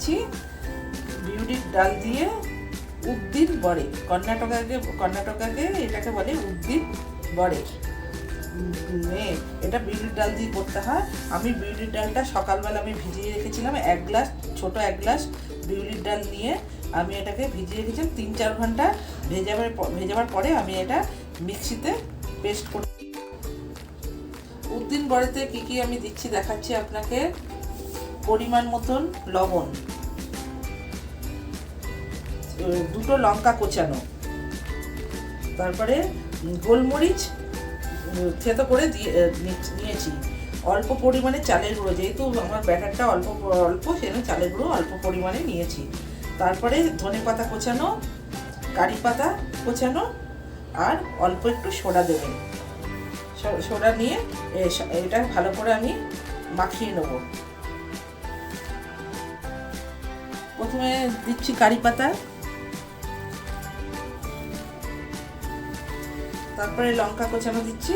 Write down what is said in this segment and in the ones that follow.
দিচ্ছি বিউলির ডাল দিয়ে উদ্দিন বড়ে। কর্ণাটকাকে এটাকে বলে উদ্দিন বড়ে। এটা বিউলির ডাল দিয়ে করতে হয়। আমি বিউলির ডালটা সকালবেলা আমি ভিজিয়ে রেখেছিলাম, ছোট এক গ্লাস বিউলির ডাল নিয়ে আমি এটাকে ভিজিয়ে রেখেছিলাম 3-4 ঘন্টা। ভেজাবার পরে আমি এটা মিক্সিতে পেস্ট করে। উদ্দিন বড়েতে কি কি আমি দিচ্ছি দেখাচ্ছি আপনাকে। পরিমাণ মতন লবণ, 2টো লঙ্কা কোচানো, তারপরে গোলমরিচ থেতো করে নিয়েছি, অল্প পরিমাণে চালের গুঁড়ো, যেহেতু আমার ব্যাটারটা অল্প সেজন্য চালের গুঁড়ো অল্প পরিমাণে নিয়েছি। তারপরে ধনেপাতা কোচানো, কারি পাতা কোচানো, আর অল্প একটু সোডা দেবেন। সোডা নিয়ে এটা ভালো করে আমি মাখিয়ে নেব। প্রথমে দিচ্ছি কারি পাতা, তারপরে লঙ্কা কোচানো দিচ্ছি,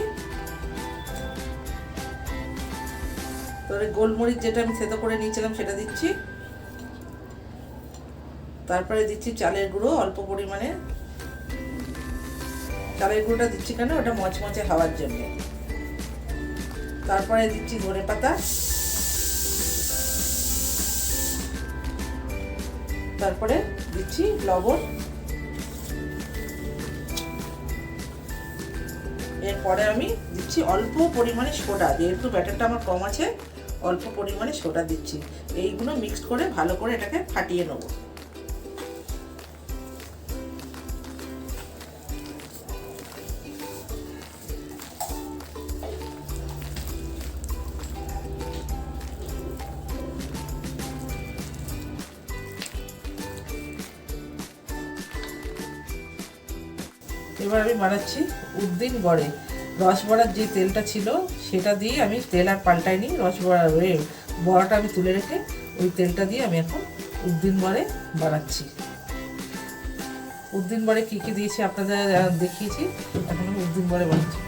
তারপরে গোলমরিচ যেটা আমি থেতো করে নিয়েছিলাম সেটা দিচ্ছি, তারপরে দিচ্ছি চালের গুঁড়ো অল্প পরিমাণে। চালের গুঁড়োটা দিচ্ছি কেন, ওটা মচমচে হওয়ার জন্য। তারপরে দিচ্ছি ধনেপাতা, তারপরে দিচ্ছি লবণ, এরপরে আমি দিচ্ছি অল্প পরিমাণে সোডা, যেহেতু ব্যাটারটা আমার কম আছে অল্প পরিমাণে সোডা দিচ্ছি। এইগুলো মিক্সড করে ভালো করে এটাকে ফাটিয়ে নেব। এবার আমি বানাচ্ছি উদ্দিন বড়ে। রসবড়ার যে তেলটা ছিল সেটা দিয়ে আমি তেল আর পাল্টাইনি, বড়াটা আমি তুলে রেখে ওই তেলটা দিয়ে আমি এখন উদ্দিন বড়ে বানাচ্ছি। উদ্দিন বড়ে কী কী দিয়েছি আপনাদের দেখিয়েছি, এখন আমি উদ্দিন বড়ে বানাচ্ছি।